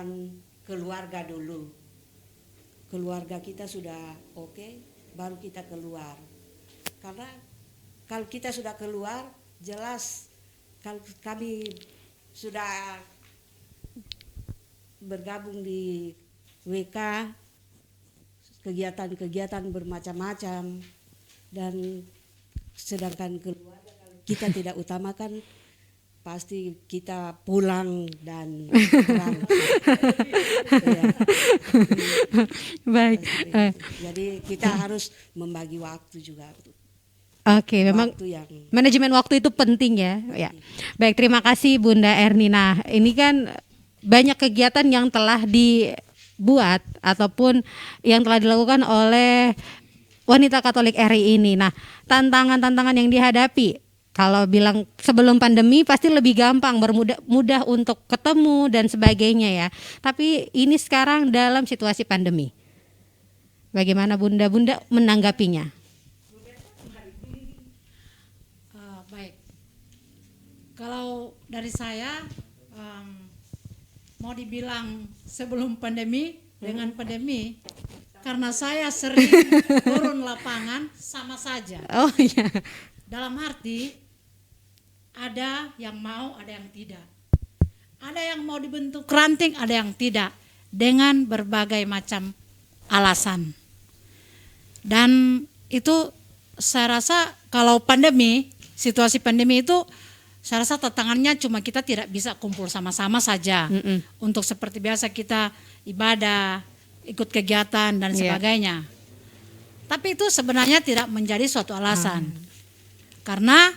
kebutuhan keluarga dulu. Keluarga kita sudah oke, baru kita keluar. Karena kalau kita sudah keluar, jelas kalau kami sudah bergabung di WK, kegiatan-kegiatan bermacam-macam, dan sedangkan keluarga kalau kita tidak utamakan, pasti kita pulang dan pulang. Ya. Baik. Jadi kita harus membagi waktu juga. Oke, memang Waktu yang manajemen waktu itu penting ya. Ya. Baik, terima kasih Bunda Ernina. Ini kan banyak kegiatan yang telah dibuat ataupun yang telah dilakukan oleh wanita Katolik RI ini. Nah, tantangan-tantangan yang dihadapi, kalau bilang sebelum pandemi pasti lebih gampang, mudah untuk ketemu dan sebagainya ya. Tapi ini sekarang dalam situasi pandemi. Bagaimana Bunda menanggapinya? Baik, kalau dari saya mau dibilang sebelum pandemi dengan pandemi, karena saya sering turun lapangan sama saja. Oh iya. Dalam arti ada yang mau, ada yang tidak. Ada yang mau dibentuk ranting, ada yang tidak, dengan berbagai macam alasan. Dan itu saya rasa kalau pandemi, situasi pandemi itu saya rasa tantangannya cuma kita tidak bisa kumpul sama-sama saja. Untuk seperti biasa kita ibadah, ikut kegiatan dan sebagainya. Tapi itu sebenarnya tidak menjadi suatu alasan. Karena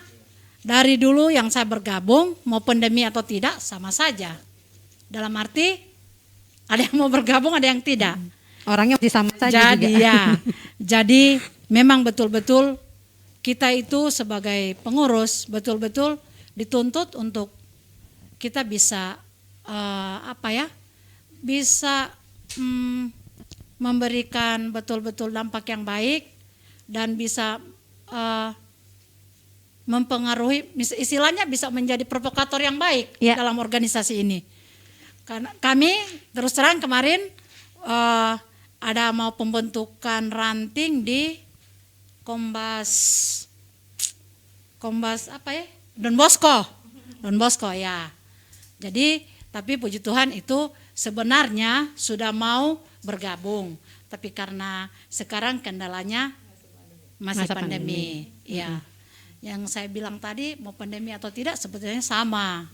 dari dulu yang saya bergabung, mau pandemi atau tidak sama saja. Dalam arti ada yang mau bergabung, ada yang tidak. Orangnya masih sama saja Jadi juga. ya, jadi memang betul-betul kita itu sebagai pengurus betul-betul dituntut untuk kita bisa bisa memberikan betul-betul dampak yang baik dan bisa mempengaruhi, istilahnya bisa menjadi provokator yang baik dalam organisasi ini. Karena kami terus terang kemarin ada mau pembentukan ranting di Kombas Don Bosco ya. Jadi tapi puji Tuhan itu sebenarnya sudah mau bergabung, tapi karena sekarang kendalanya masih pandemi. Ya. Yang saya bilang tadi mau pandemi atau tidak sebetulnya sama.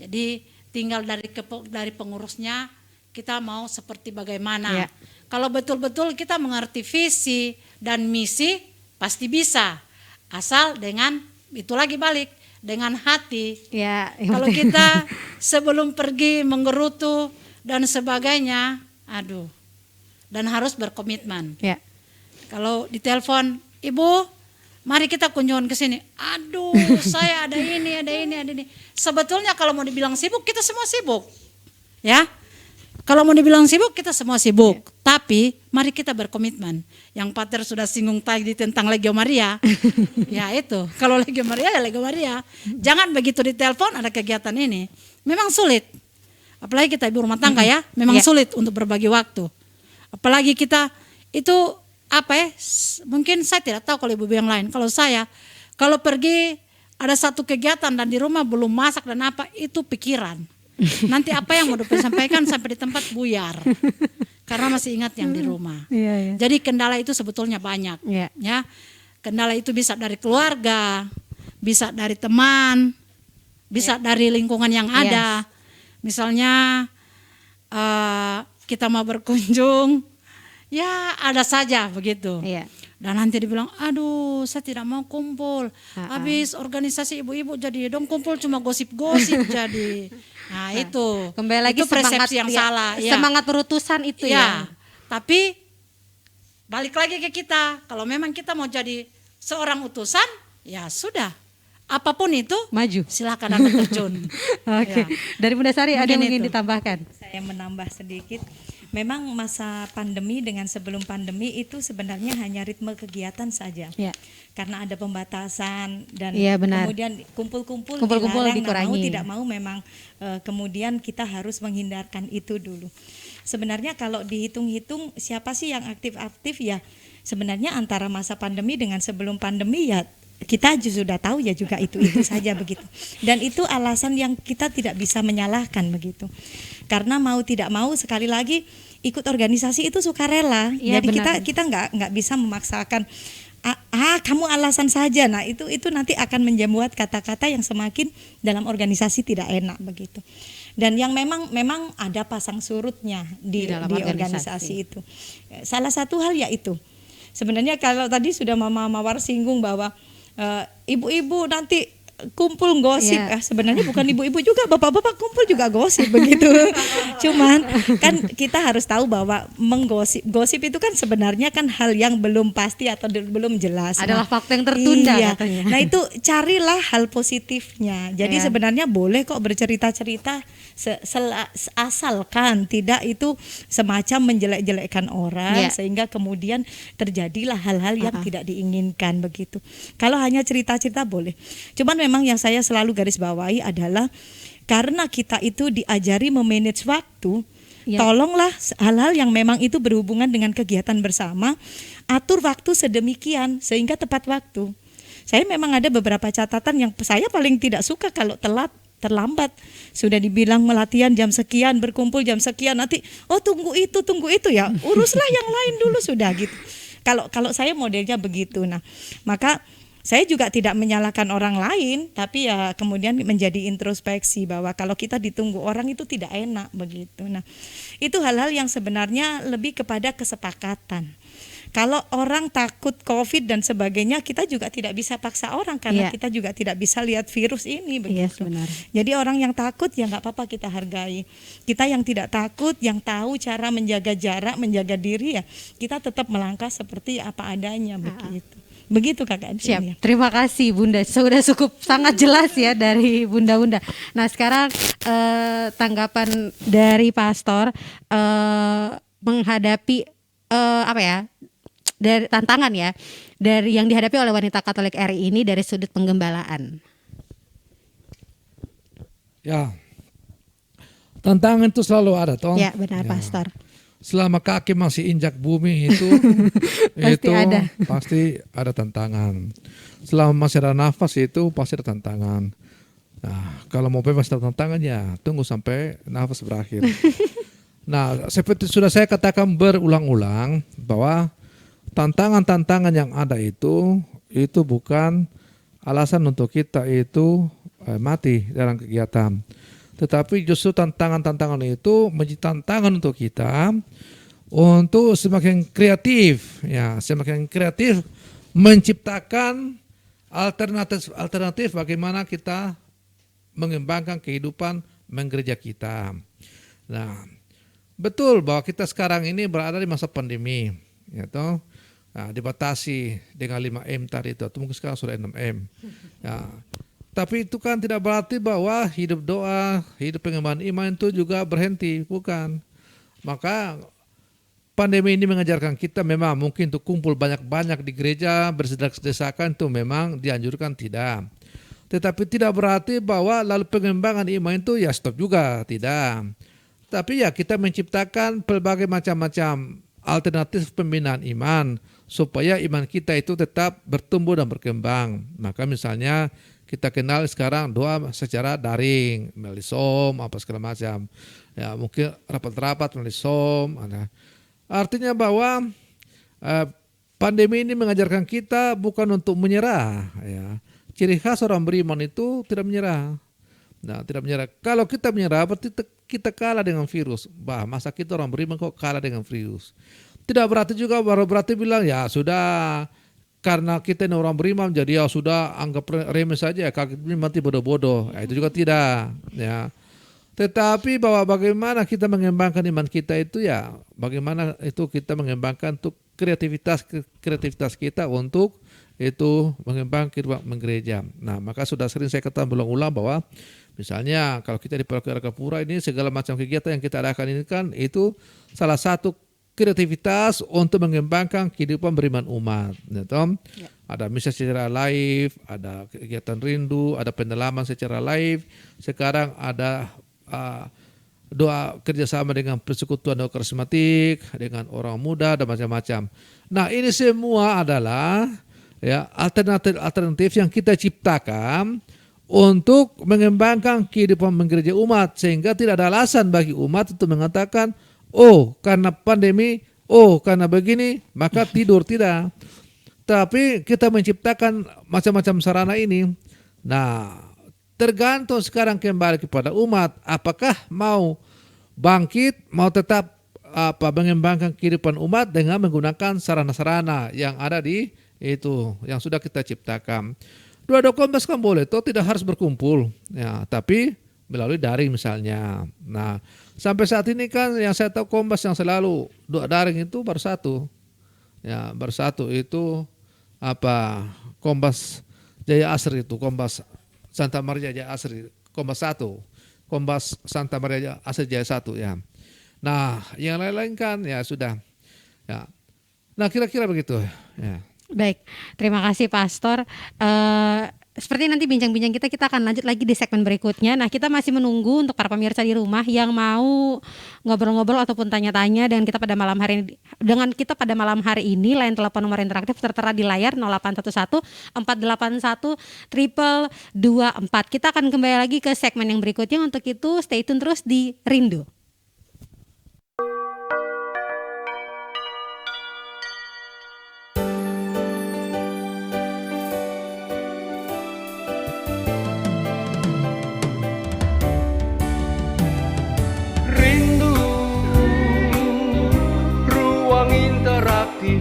Jadi tinggal dari pengurusnya kita mau seperti bagaimana. Kalau betul-betul kita mengerti visi dan misi pasti bisa. Asal dengan itu lagi balik dengan hati. Kalau kita sebelum pergi menggerutu dan sebagainya, dan harus berkomitmen. Kalau ditelepon, Ibu, mari kita kunjungan ke sini. Saya ada ini. Sebetulnya kalau mau dibilang sibuk, kita semua sibuk. Ya. Kalau mau dibilang sibuk, kita semua sibuk. Tapi mari kita berkomitmen. Yang Pater sudah singgung tadi tentang Legio Maria. Ya itu, kalau Legio Maria ya Legio Maria. Jangan begitu ditelepon ada kegiatan ini. Memang sulit. Apalagi kita ibu rumah tangga ya, memang sulit untuk berbagi waktu. Apalagi kita itu mungkin saya tidak tahu kalau ibu yang lain. Kalau saya, kalau pergi ada satu kegiatan dan di rumah belum masak dan itu pikiran. Nanti apa yang mau disampaikan sampai di tempat buyar. Karena masih ingat yang di rumah. Jadi kendala itu sebetulnya banyak. Ya, kendala itu bisa dari keluarga, bisa dari teman, bisa dari lingkungan yang ada. Misalnya kita mau berkunjung, ya ada saja begitu. Dan nanti dibilang, saya tidak mau kumpul. Habis organisasi ibu-ibu jadi dong kumpul cuma gosip-gosip jadi. Nah itu. Kembali lagi itu persepsi yang salah. Semangat berutusan itu ya. Tapi balik lagi ke kita. Kalau memang kita mau jadi seorang utusan, ya sudah. Apapun itu, maju. Silakan Anda terjun. Oke. Dari Bunda Sari ada yang mungkin ditambahkan? Saya menambah sedikit. memang masa pandemi dengan sebelum pandemi itu sebenarnya hanya ritme kegiatan saja. Ya. Karena ada pembatasan dan Iya, benar. kemudian kumpul-kumpul Kumpul-kumpul dilarang, nah, mau dikurangi. tidak mau memang kemudian kita harus menghindarkan itu dulu. Sebenarnya kalau dihitung-hitung siapa sih yang aktif-aktif ya, sebenarnya antara masa pandemi dengan sebelum pandemi ya kita sudah tahu ya juga itu saja begitu. Dan itu alasan yang kita tidak bisa menyalahkan begitu. Karena mau tidak mau sekali lagi ikut organisasi itu sukarela. Iya, Jadi benar. kita nggak bisa memaksakan kamu alasan saja. Nah, itu nanti akan membuat kata-kata yang semakin dalam organisasi tidak enak begitu. Dan yang memang ada pasang surutnya Di di dalam organisasi itu. Salah satu hal yaitu sebenarnya kalau tadi sudah Mama Mawar singgung bahwa ibu-ibu nanti kumpul gosip, Iya. sebenarnya bukan ibu-ibu juga, bapak-bapak kumpul juga gosip begitu. Cuman kan kita harus tahu bahwa gosip itu kan sebenarnya kan hal yang belum pasti atau belum jelas. Adalah fakta yang tertunda iya. katanya. Nah itu carilah hal positifnya. Jadi Iya. sebenarnya boleh kok bercerita-cerita asalkan tidak itu semacam menjelek-jelekkan orang Iya. sehingga kemudian terjadilah hal-hal yang tidak diinginkan begitu. Kalau hanya cerita-cerita boleh. Cuman memang yang saya selalu garis bawahi adalah karena kita itu diajari memanage waktu, Ya. tolonglah hal-hal yang memang itu berhubungan dengan kegiatan bersama, atur waktu sedemikian sehingga tepat waktu. Saya memang ada beberapa catatan yang saya paling tidak suka kalau terlambat. Sudah dibilang melatihan jam sekian, berkumpul jam sekian, nanti tunggu itu ya, uruslah yang lain dulu sudah gitu. Kalau saya modelnya begitu. Nah, maka saya juga tidak menyalahkan orang lain, tapi ya kemudian menjadi introspeksi bahwa kalau kita ditunggu orang itu tidak enak begitu. Nah, itu hal-hal yang sebenarnya lebih kepada kesepakatan. Kalau orang takut COVID dan sebagainya, kita juga tidak bisa paksa orang karena Iya. kita juga tidak bisa lihat virus ini Iya, begitu. benar. Jadi orang yang takut ya nggak apa-apa kita hargai. Kita yang tidak takut, yang tahu cara menjaga jarak, menjaga diri ya kita tetap melangkah seperti apa adanya begitu. Begitu Kakak Adrian, Siap, ya. terima kasih Bunda. Sudah cukup sangat jelas ya dari Bunda-Bunda. Nah sekarang tanggapan dari Pastor menghadapi apa ya, dari tantangan ya, dari yang dihadapi oleh wanita Katolik RI ini dari sudut penggembalaan. Ya, tantangan itu selalu ada, toh. Ya benar Pastor. Selama kaki masih injak bumi itu, Pasti ada. pasti ada tantangan. Selama masih ada nafas itu pasti ada tantangan. Nah, kalau mau bebas dari tantangan ya tunggu sampai nafas berakhir. Nah, seperti sudah saya katakan berulang-ulang bahwa tantangan-tantangan yang ada itu bukan alasan untuk kita itu mati dalam kegiatan. Tetapi justru tantangan-tantangan itu menjadi tantangan untuk kita untuk semakin kreatif, ya, semakin kreatif menciptakan alternatif bagaimana kita mengembangkan kehidupan menggereja kita. Nah, betul bahwa kita sekarang ini berada di masa pandemi, ya toh. Nah, dibatasi dengan 5M tadi itu, atau mungkin sekarang sudah 6M. Ya. Tapi itu kan tidak berarti bahwa hidup doa, hidup pengembangan iman itu juga berhenti, bukan. Maka pandemi ini mengajarkan kita memang mungkin untuk kumpul banyak-banyak di gereja, bersedak-sedesakan itu memang dianjurkan tidak. Tetapi tidak berarti bahwa lalu pengembangan iman itu ya stop juga, tidak. Tapi ya kita menciptakan berbagai macam-macam alternatif pembinaan iman supaya iman kita itu tetap bertumbuh dan berkembang. Maka misalnya kita kenal sekarang doa secara daring, melalui Zoom, apa segala macam. Ya mungkin rapat-rapat melalui Zoom. Artinya bahwa pandemi ini mengajarkan kita bukan untuk menyerah. Ya. Ciri khas orang beriman itu tidak menyerah. Nah, tidak menyerah. Kalau kita menyerah berarti kita kalah dengan virus. Masa kita orang beriman kok kalah dengan virus. Tidak berarti juga berarti bilang ya sudah karena kita ini orang beriman jadi ya sudah anggap remeh saja, kaki mati bodoh-bodoh. Ya, itu juga tidak. Ya. Tetapi bahwa bagaimana kita mengembangkan iman kita itu ya, bagaimana itu kita mengembangkan untuk kreativitas kita untuk itu mengembangkan kehidupan gereja. Nah, maka sudah sering saya katakan berulang-ulang bahwa misalnya kalau kita di Paroki Argapura ini segala macam kegiatan yang kita adakan ini kan itu salah satu kreativitas untuk mengembangkan kehidupan beriman umat. Gitu. Ada misa secara live, ada kegiatan rindu, ada pendalaman secara live. Sekarang ada doa kerjasama dengan persekutuan doa karismatik, dengan orang muda dan macam-macam. Nah, ini semua adalah ya alternatif yang kita ciptakan untuk mengembangkan kehidupan gereja umat, sehingga tidak ada alasan bagi umat untuk mengatakan, oh karena pandemi, oh karena begini maka tidur, tidak. Tapi kita menciptakan macam-macam sarana ini. Nah, tergantung sekarang kembali kepada umat, apakah mau bangkit, mau tetap mengembangkan kehidupan umat dengan menggunakan sarana-sarana yang ada di itu yang sudah kita ciptakan. Doa Kompas kan boleh, toh tidak harus berkumpul, ya, tapi melalui daring misalnya. Nah, sampai saat ini kan yang saya tahu Kompas yang selalu doa daring itu baru satu, ya, baru satu itu Kompas Jaya Asri itu, Kompas Santa Maria Jaya Asri, Kompas 1, Kompas Santa Maria Jaya Asri Jaya 1 ya. Nah, yang lain-lain kan ya sudah. Ya. Nah, kira-kira begitu ya. Baik, terima kasih Pastor. Seperti nanti bincang-bincang kita akan lanjut lagi di segmen berikutnya. Nah, kita masih menunggu untuk para pemirsa di rumah yang mau ngobrol-ngobrol ataupun tanya-tanya dengan kita pada malam hari ini. Line telepon nomor interaktif tertera di layar 0811 481 2224. Kita akan kembali lagi ke segmen yang berikutnya. Untuk itu stay tune terus di Rindu.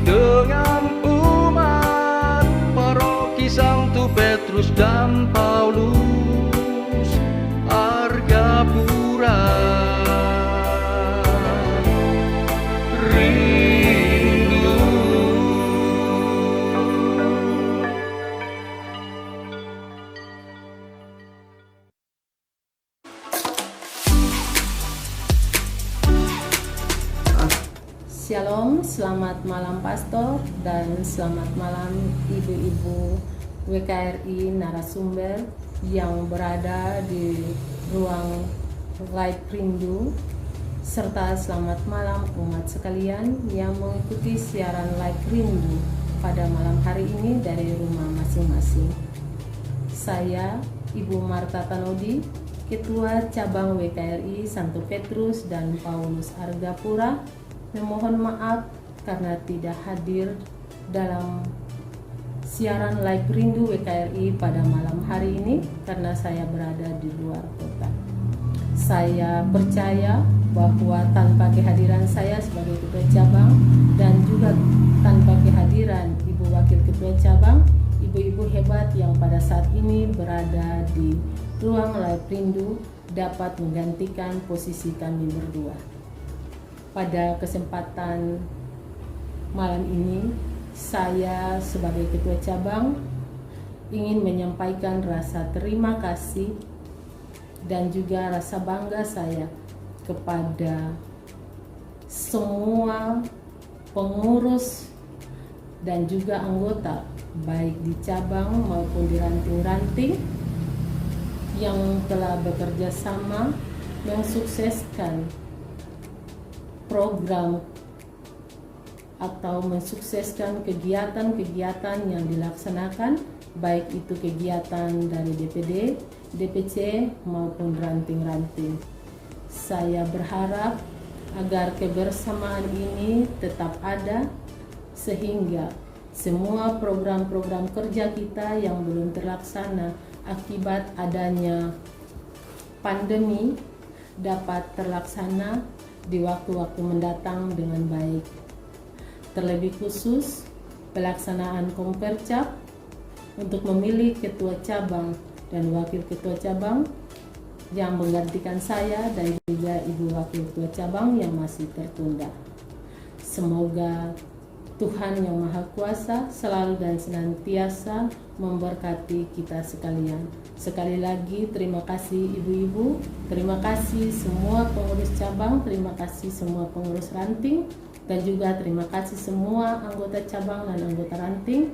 Dengan umat Paroki Santo Petrus dan Paulus Argapura. Rindu. Shalom, selamat malam Pastor dan selamat malam ibu-ibu WKRI narasumber yang berada di ruang Live Rindu, serta selamat malam umat sekalian yang mengikuti siaran Live Rindu pada malam hari ini dari rumah masing-masing. Saya Ibu Marta Tanodi, Ketua Cabang WKRI Santo Petrus dan Paulus Argapura, memohon maaf karena tidak hadir dalam siaran live Rindu WKRI pada malam hari ini karena saya berada di luar kota. Saya percaya bahwa tanpa kehadiran saya sebagai Ketua Cabang dan juga tanpa kehadiran Ibu Wakil Ketua Cabang, ibu-ibu hebat yang pada saat ini berada di ruang live Rindu dapat menggantikan posisi kami berdua. Pada kesempatan malam ini, saya sebagai Ketua Cabang ingin menyampaikan rasa terima kasih dan juga rasa bangga saya kepada semua pengurus dan juga anggota baik di cabang maupun di ranting-ranting yang telah bekerja sama mensukseskan program atau mensukseskan kegiatan-kegiatan yang dilaksanakan, baik itu kegiatan dari DPD, DPC maupun ranting-ranting. Saya berharap agar kebersamaan ini tetap ada sehingga semua program-program kerja kita yang belum terlaksana akibat adanya pandemi dapat terlaksana di waktu-waktu mendatang dengan baik. Terlebih khusus pelaksanaan Kompercap untuk memilih ketua cabang dan wakil ketua cabang yang menggantikan saya dan juga ibu wakil ketua cabang yang masih tertunda. Semoga Tuhan yang Maha Kuasa selalu dan senantiasa memberkati kita sekalian. Sekali lagi terima kasih ibu-ibu, terima kasih semua pengurus cabang, terima kasih semua pengurus ranting, dan juga terima kasih semua anggota cabang dan anggota ranting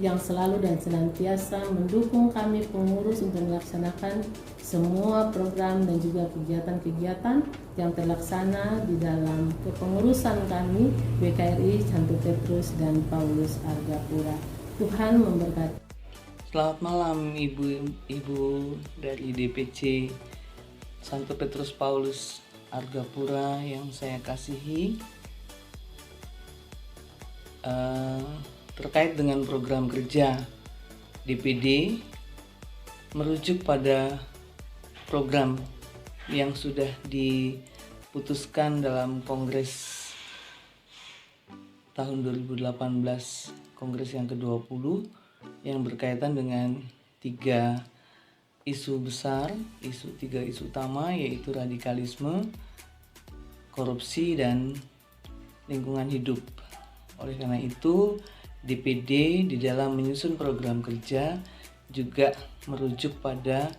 yang selalu dan senantiasa mendukung kami pengurus untuk melaksanakan semua program dan juga kegiatan-kegiatan yang terlaksana di dalam kepengurusan kami WKRI Santo Petrus dan Paulus Argapura. Tuhan memberkati. Selamat malam ibu-ibu dari DPC Santo Petrus Paulus Argapura yang saya kasihi. Terkait dengan program kerja DPD merujuk pada program yang sudah diputuskan dalam Kongres tahun 2018, Kongres yang ke-20 yang berkaitan dengan tiga isu besar, tiga isu utama, yaitu radikalisme, korupsi, dan lingkungan hidup. Oleh karena itu, DPD di dalam menyusun program kerja juga merujuk pada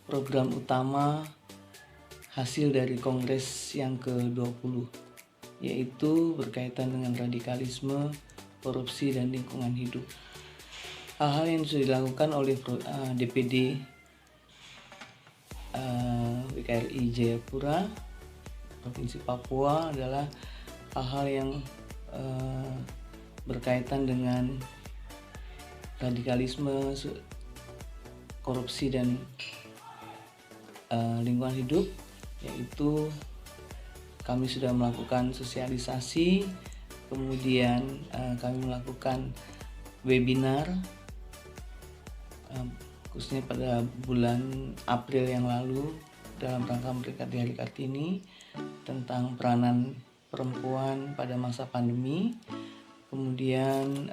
program utama hasil dari Kongres yang ke-20, yaitu berkaitan dengan radikalisme, korupsi, dan lingkungan hidup. Hal-hal yang sudah dilakukan oleh DPD WKRI Jayapura, Provinsi Papua adalah hal-hal yang berkaitan dengan radikalisme, korupsi, dan lingkungan hidup, yaitu kami sudah melakukan sosialisasi, kemudian kami melakukan webinar khususnya pada bulan April yang lalu dalam rangka memperingati Hari Kartini tentang peranan perempuan pada masa pandemi. Kemudian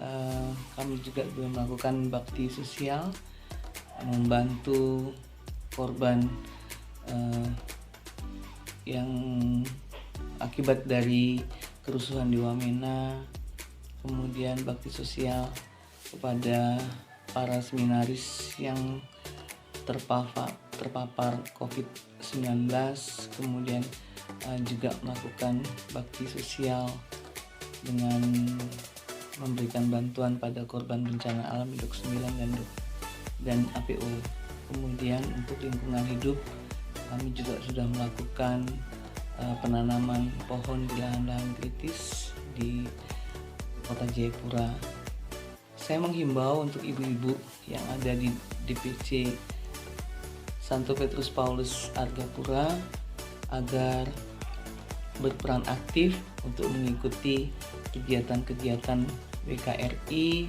kami juga melakukan bakti sosial, membantu korban yang akibat dari kerusuhan di Wamena, kemudian bakti sosial kepada para seminaris yang terpapar COVID-19, kemudian juga melakukan bakti sosial dengan memberikan bantuan pada korban bencana alam Dok 9 dan APO. Kemudian untuk lingkungan hidup, kami juga sudah melakukan penanaman pohon di lahan-lahan kritis di Kota Jayapura. Saya menghimbau untuk ibu-ibu yang ada di DPC Santo Petrus Paulus Argapura agar berperan aktif untuk mengikuti kegiatan-kegiatan WKRI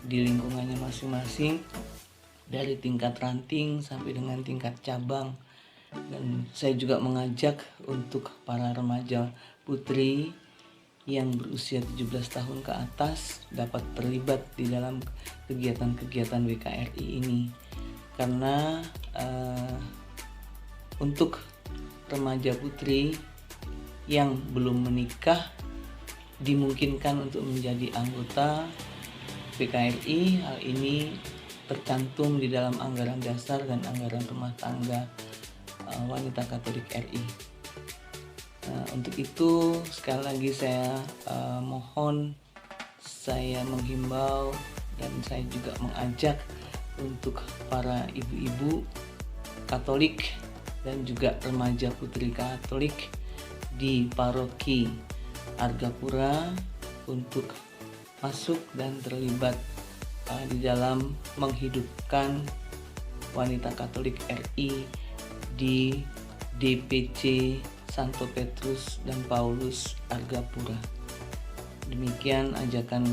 di lingkungannya masing-masing, dari tingkat ranting sampai dengan tingkat cabang. Dan saya juga mengajak untuk para remaja putri yang berusia 17 tahun ke atas dapat terlibat di dalam kegiatan-kegiatan WKRI ini, karena untuk remaja putri yang belum menikah dimungkinkan untuk menjadi anggota WKRI. Hal ini tercantum di dalam anggaran dasar dan anggaran rumah tangga wanita Katolik RI. Untuk itu sekali lagi saya saya menghimbau dan saya juga mengajak untuk para ibu-ibu Katolik dan juga remaja putri Katolik di paroki Argapura untuk masuk dan terlibat di dalam menghidupkan wanita Katolik RI di DPC Santo Petrus dan Paulus Argapura. Demikian ajakan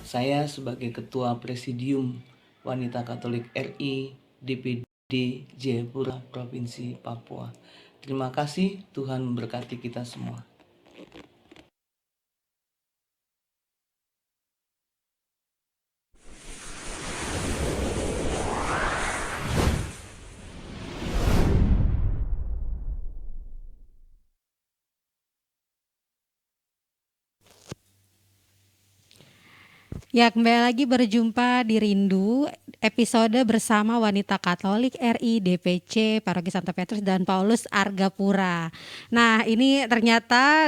saya sebagai Ketua Presidium Wanita Katolik RI DPD Jayapura Provinsi Papua. Terima kasih, Tuhan memberkati kita semua. Ya, kembali lagi berjumpa di Rindu, episode bersama Wanita Katolik RI DPC Paroki Santo Petrus dan Paulus Argapura. Nah, ini ternyata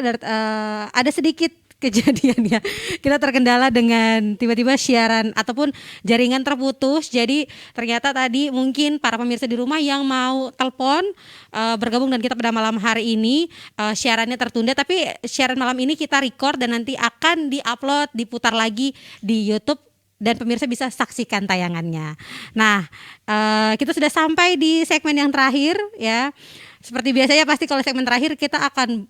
ada sedikit kejadian ya. Kita terkendala dengan tiba-tiba siaran ataupun jaringan terputus. Jadi ternyata tadi mungkin para pemirsa di rumah yang mau telepon bergabung dan kita pada malam hari ini siarannya tertunda, tapi siaran malam ini kita record dan nanti akan diupload, diputar lagi di YouTube dan pemirsa bisa saksikan tayangannya. Nah, kita sudah sampai di segmen yang terakhir ya. Seperti biasanya pasti kalau segmen terakhir kita akan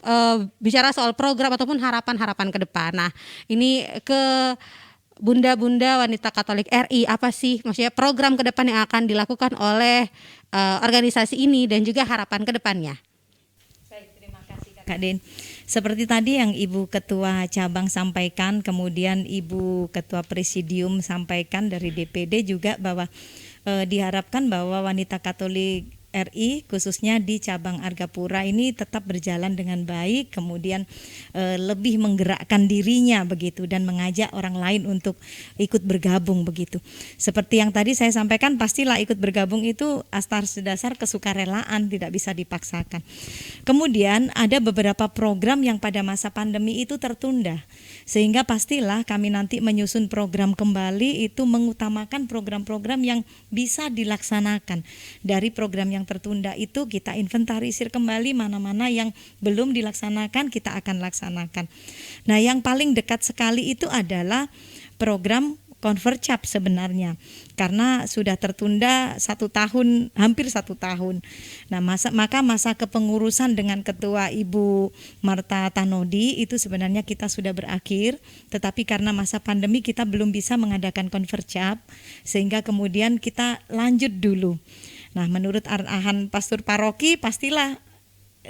bicara soal program ataupun harapan-harapan ke depan. Nah, ini ke Bunda-Bunda Wanita Katolik RI, apa sih maksudnya program ke depan yang akan dilakukan oleh organisasi ini dan juga harapan ke depannya? Baik, terima kasih Kak Den. Seperti tadi yang Ibu Ketua Cabang sampaikan, kemudian Ibu Ketua Presidium sampaikan dari DPD juga bahwa diharapkan bahwa Wanita Katolik RI khususnya di cabang Argapura ini tetap berjalan dengan baik, kemudian lebih menggerakkan dirinya begitu dan mengajak orang lain untuk ikut bergabung begitu. Seperti yang tadi saya sampaikan, pastilah ikut bergabung itu atas dasar kesukarelaan, tidak bisa dipaksakan. Kemudian ada beberapa program yang pada masa pandemi itu tertunda, sehingga pastilah kami nanti menyusun program kembali itu mengutamakan program-program yang bisa dilaksanakan. Dari program yang tertunda itu kita inventarisir kembali mana-mana yang belum dilaksanakan, kita akan laksanakan. Nah, yang paling dekat sekali itu adalah program Convercap sebenarnya, karena sudah tertunda 1 tahun, hampir 1 tahun. Nah, maka masa kepengurusan dengan Ketua Ibu Marta Tanodi itu sebenarnya kita sudah berakhir, tetapi karena masa pandemi kita belum bisa mengadakan Convercap, sehingga kemudian kita lanjut dulu. Nah, menurut arahan Pastor Paroki pastilah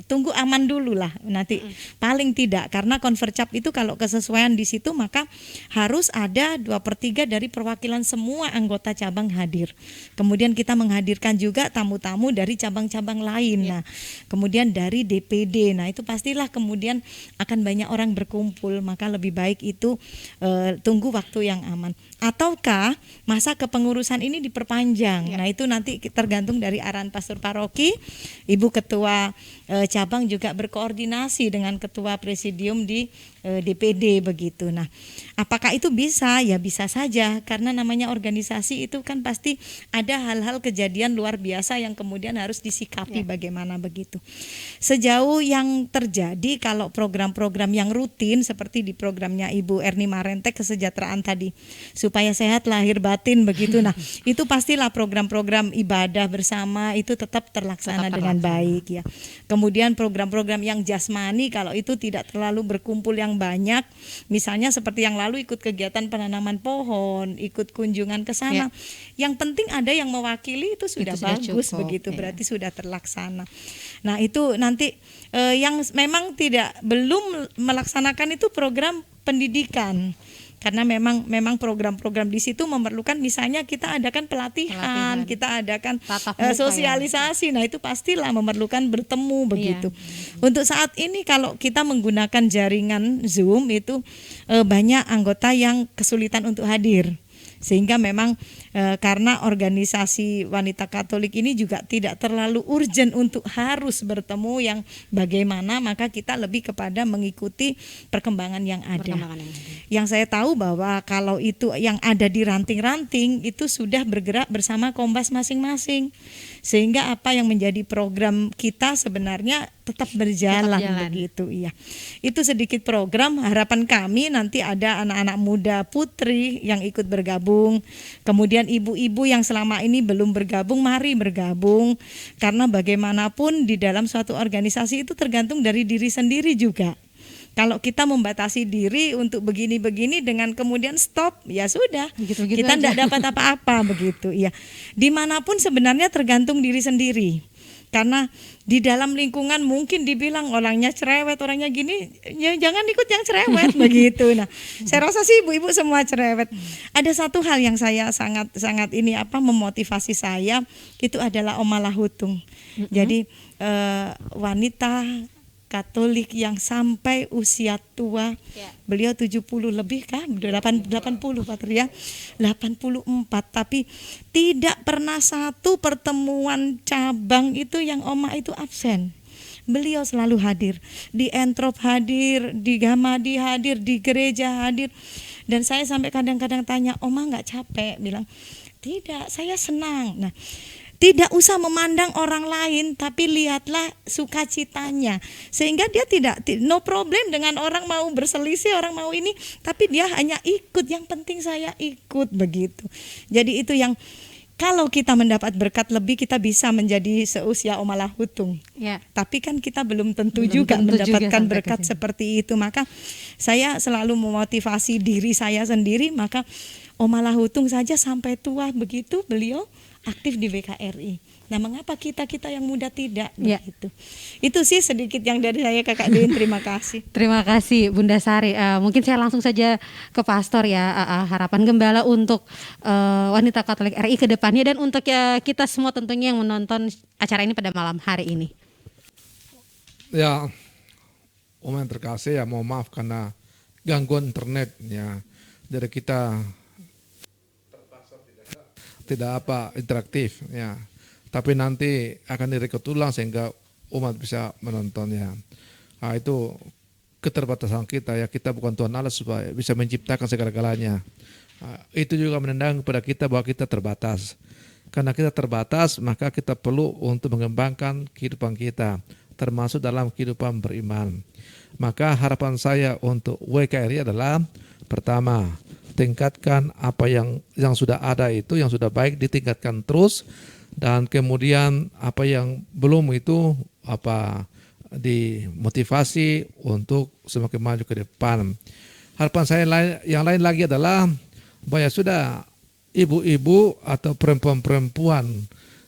tunggu aman dulu lah nanti paling tidak, karena Convercap itu kalau kesesuaian di situ maka harus ada 2/3 dari perwakilan semua anggota cabang hadir. Kemudian kita menghadirkan juga tamu-tamu dari cabang-cabang lain. Nah, kemudian dari DPD. Nah, itu pastilah kemudian akan banyak orang berkumpul, maka lebih baik itu tunggu waktu yang aman. Ataukah masa kepengurusan ini diperpanjang? Nah, itu nanti tergantung dari arahan Pastor Paroki. Ibu Ketua cabang juga berkoordinasi dengan Ketua Presidium di DPD begitu. Nah, apakah itu bisa? Ya bisa saja, karena namanya organisasi itu kan pasti ada hal-hal kejadian luar biasa yang kemudian harus disikapi bagaimana begitu. Sejauh yang terjadi kalau program-program yang rutin seperti di programnya Ibu Erni Marente kesejahteraan tadi, supaya sehat lahir batin begitu. Nah, itu pastilah program-program ibadah bersama itu tetap terlaksana dengan baik ya. Kemudian program-program yang jasmani kalau itu tidak terlalu berkumpul yang banyak, misalnya seperti yang lalu ikut kegiatan penanaman pohon, ikut kunjungan ke sana. Yang penting ada yang mewakili itu sudah bagus begitu, berarti sudah terlaksana. Nah, itu nanti yang memang belum melaksanakan itu program pendidikan. Karena memang program-program di situ memerlukan, misalnya kita adakan pelatihan. Kita adakan sosialisasi. Nah, itu pastilah memerlukan bertemu begitu. Untuk saat ini kalau kita menggunakan jaringan Zoom itu banyak anggota yang kesulitan untuk hadir. Sehingga memang karena organisasi Wanita Katolik ini juga tidak terlalu urgent untuk harus bertemu yang bagaimana, maka kita lebih kepada mengikuti perkembangan yang ada. Yang saya tahu bahwa kalau itu yang ada di ranting-ranting itu sudah bergerak bersama Kombas masing-masing. Sehingga apa yang menjadi program kita sebenarnya tetap berjalan. Begitu iya. Itu sedikit program, harapan kami nanti ada anak-anak muda putri yang ikut bergabung. Kemudian ibu-ibu yang selama ini belum bergabung, mari bergabung. Karena bagaimanapun di dalam suatu organisasi itu tergantung dari diri sendiri juga. Kalau kita membatasi diri untuk begini-begini dengan kemudian stop, ya sudah, kita tidak dapat apa-apa begitu. Ya, dimanapun sebenarnya tergantung diri sendiri. Karena di dalam lingkungan mungkin dibilang orangnya cerewet, orangnya gini, ya jangan ikut yang cerewet begitu. Nah, saya rasa sih ibu-ibu semua cerewet. Ada satu hal yang saya sangat ini memotivasi saya, itu adalah Oma Lahutung. Jadi wanita Katolik yang sampai usia tua. Beliau 70 lebih kan, 80 Patri ya. 84, tapi tidak pernah satu pertemuan cabang itu yang Oma itu absen. Beliau selalu hadir, di Entrop hadir, di Gamadi hadir, di gereja hadir. Dan saya sampai kadang-kadang tanya, Oma nggak capek? Bilang, tidak, saya senang. Nah, tidak usah memandang orang lain, tapi lihatlah sukacitanya. Sehingga dia no problem dengan orang mau berselisih, orang mau ini, tapi dia hanya ikut, yang penting saya ikut, begitu. Jadi itu yang kalau kita mendapat berkat lebih, kita bisa menjadi seusia Oma Lahutung. Ya. Tapi kan kita belum tentu Belum juga tentu juga mendapatkan sampai berkat ke situ. seperti itu. Maka saya selalu memotivasi diri saya sendiri, maka Oma Lahutung saja sampai tua begitu beliau aktif di WKRI. Nah, mengapa kita yang muda tidak? Ya. Begitu. Itu sih sedikit yang dari saya, Kakak Dein. Terima kasih. Terima kasih Bunda Sari. Mungkin saya langsung saja ke Pastor ya. Harapan Gembala untuk wanita Katolik RI ke depannya dan untuk kita semua tentunya yang menonton acara ini pada malam hari ini. Ya, Om yang terkasih ya, mohon maaf karena gangguan internet ya. Jadi kita tidak interaktif ya. Tapi nanti akan direkod ulang sehingga umat bisa menontonnya. Nah, itu keterbatasan kita ya. Kita bukan Tuhan Allah supaya bisa menciptakan segala-galanya. Itu juga menendang kepada kita bahwa kita terbatas. Karena kita terbatas, maka kita perlu untuk mengembangkan kehidupan kita, termasuk dalam kehidupan beriman. Maka harapan saya untuk WKRI adalah pertama, tingkatkan apa yang sudah ada itu, yang sudah baik ditingkatkan terus, dan kemudian apa yang belum itu dimotivasi untuk semakin maju ke depan. Harapan saya yang lain lagi adalah bahwa sudah ibu-ibu atau perempuan-perempuan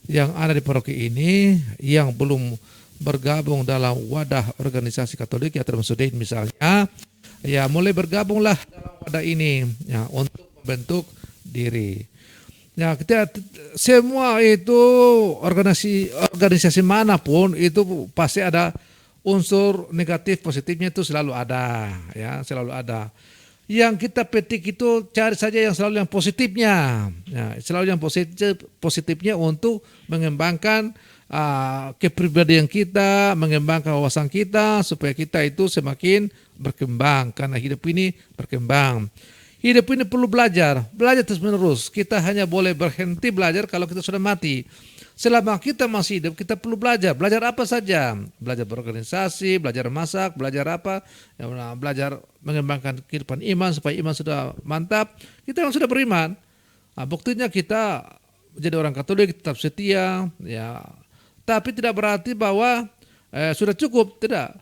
yang ada di paroki ini yang belum bergabung dalam wadah organisasi Katolik ya, termasuk DEIN misalnya, ya mulai bergabunglah dalam wadah ini ya untuk membentuk diri. Ya, kita semua itu organisasi manapun itu pasti ada unsur negatif positifnya, itu selalu ada ya, selalu ada. Yang kita petik itu cari saja yang selalu yang positifnya, ya, selalu yang positifnya untuk mengembangkan kepribadian kita, mengembangkan wawasan kita supaya kita itu semakin berkembang, karena hidup ini berkembang. Hidup ini perlu belajar terus menerus. Kita hanya boleh berhenti belajar kalau kita sudah mati. Selama kita masih hidup, kita perlu belajar. Belajar apa saja? Belajar berorganisasi, belajar masak, belajar apa? Ya, belajar mengembangkan kehidupan iman supaya iman sudah mantap. Kita yang sudah beriman, buktinya kita menjadi orang Katolik tetap setia, ya. Tapi tidak berarti bahwa sudah cukup, tidak.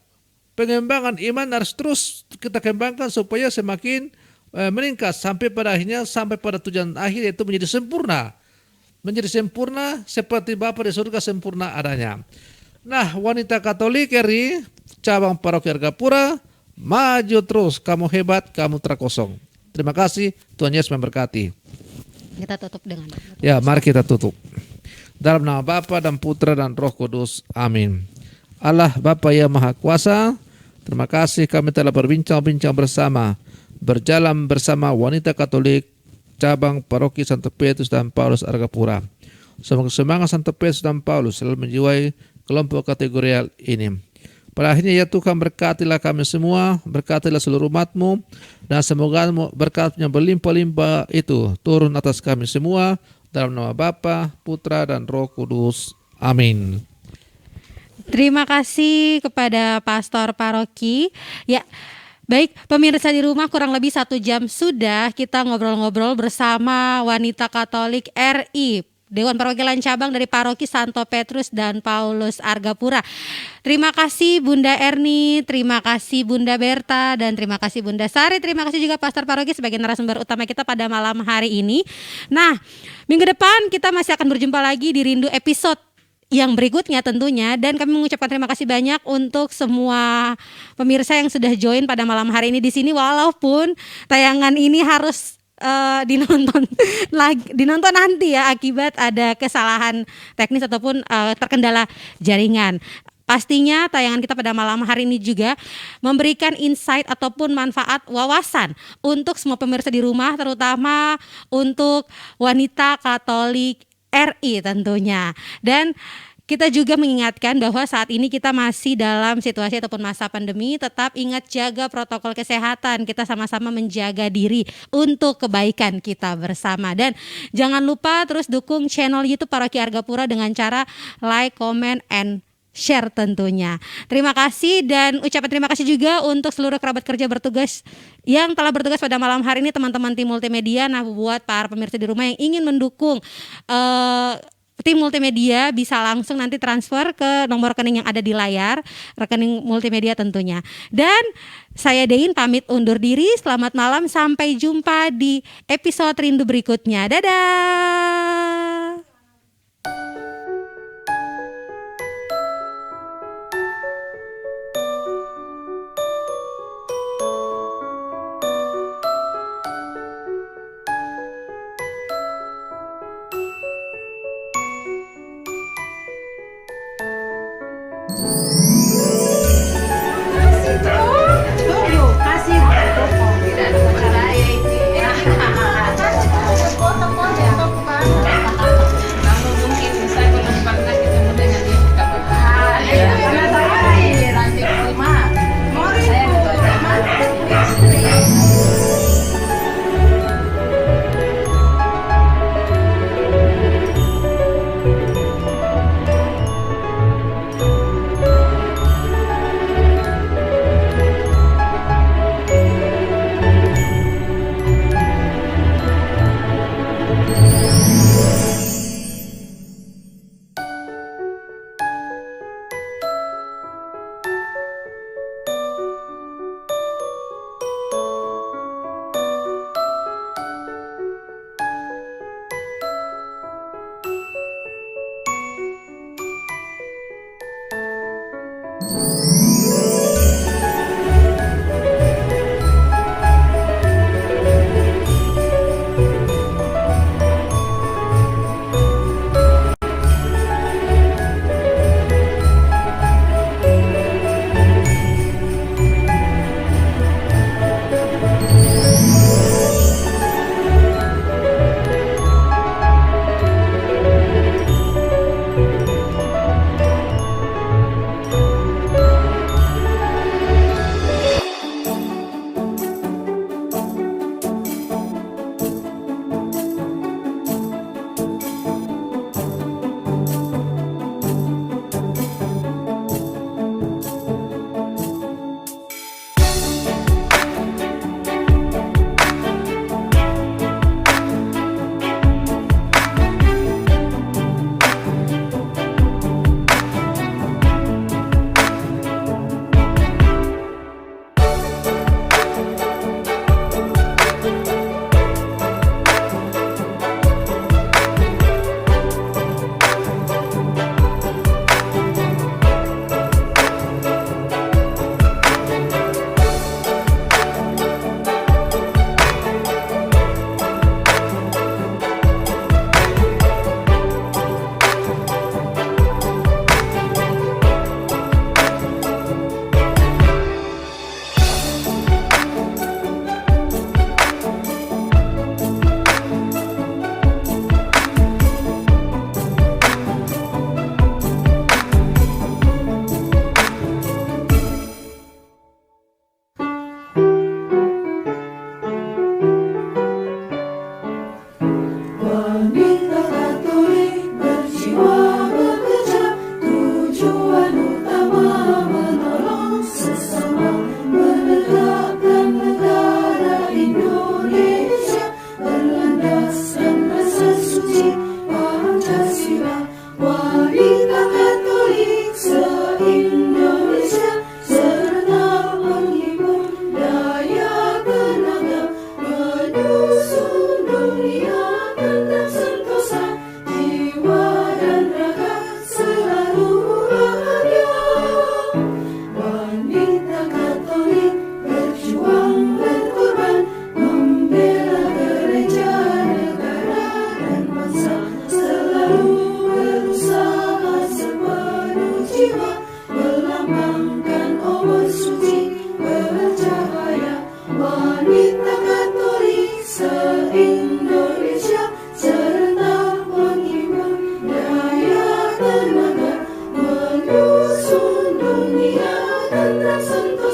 Pengembangan iman harus terus kita kembangkan supaya semakin meningkat sampai pada akhirnya, sampai pada tujuan akhir, yaitu menjadi sempurna. Menjadi sempurna seperti Bapa di surga sempurna adanya. Nah, wanita Katolik RI cabang paroki Argapura, maju terus, kamu hebat, kamu terkosong. Terima kasih, Tuhan Yesus memberkati. Kita tutup dengan Ya, mari kita tutup. Dalam nama Bapa dan Putra dan Roh Kudus. Amin. Allah Bapa yang Maha Kuasa, terima kasih kami telah berbincang-bincang bersama, berjalan bersama wanita Katolik cabang paroki Santo Petrus dan Paulus Argapura. Semoga semangat Santo Petrus dan Paulus selalu menjiwai kelompok kategorial ini. Pada akhirnya ya Tuhan, berkatilah kami semua, berkatilah seluruh umat-Mu, dan semoga berkat-Nya berlimpah-limpah itu turun atas kami semua, dalam nama Bapa, Putra dan Roh Kudus. Amin. Terima kasih kepada Pastor Paroki. Ya, baik pemirsa di rumah, kurang lebih 1 jam sudah kita ngobrol-ngobrol bersama wanita Katolik RI, Dewan Perwakilan Cabang dari Paroki Santo Petrus dan Paulus Argapura. Terima kasih Bunda Erni, terima kasih Bunda Berta, dan terima kasih Bunda Sari. Terima kasih juga Pastor Paroki sebagai narasumber utama kita pada malam hari ini. Nah, minggu depan kita masih akan berjumpa lagi di Rindu episode yang berikutnya tentunya, dan kami mengucapkan terima kasih banyak untuk semua pemirsa yang sudah join pada malam hari ini di sini, walaupun tayangan ini harus dinonton nanti ya, akibat ada kesalahan teknis ataupun terkendala jaringan. pastinya tayangan kita pada malam hari ini juga memberikan insight ataupun manfaat wawasan untuk semua pemirsa di rumah, terutama untuk wanita Katolik RI tentunya. Dan kita juga mengingatkan bahwa saat ini kita masih dalam situasi ataupun masa pandemi, tetap ingat jaga protokol kesehatan, kita sama-sama menjaga diri untuk kebaikan kita bersama. Dan jangan lupa terus dukung channel YouTube Paroki Argapura dengan cara like, comment, and share tentunya. Terima kasih dan ucapan terima kasih juga untuk seluruh kerabat kerja bertugas yang telah bertugas pada malam hari ini, teman-teman tim multimedia. Nah, buat para pemirsa di rumah yang ingin mendukung tim multimedia, bisa langsung nanti transfer ke nomor rekening yang ada di layar, rekening multimedia tentunya. Dan saya Dein pamit undur diri, selamat malam, sampai jumpa di episode rindu berikutnya. Dadah. Kasih.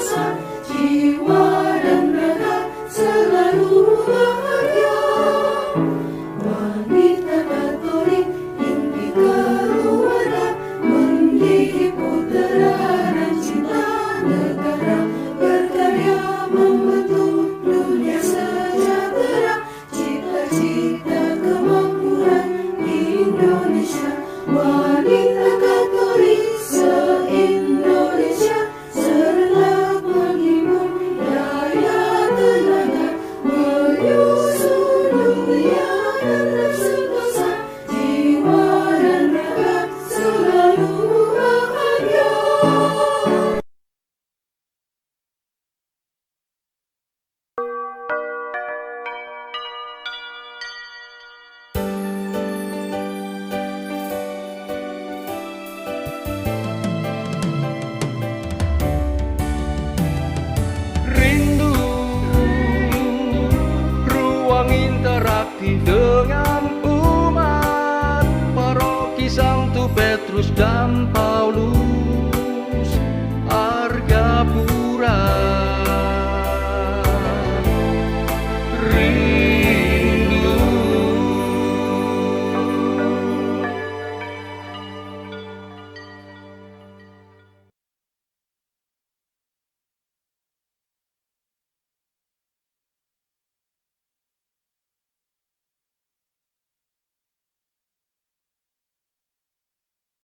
sentosa, jiwa dan raga selalu bahagia. Wanita Katolik inti keluarga, mendidik putera dan cinta negara, berkarya membentuk dunia sejahtera, cita-cita kemakmuran Indonesia. Wanita Katolik se-Indonesia serentak menghibur daya tenaga, menyusun dunia dan sentosa, jiwa dan raga selalu bahagia. Rindu ruang interaktif dengan umat, paroki Santo Petrus dan Paulus.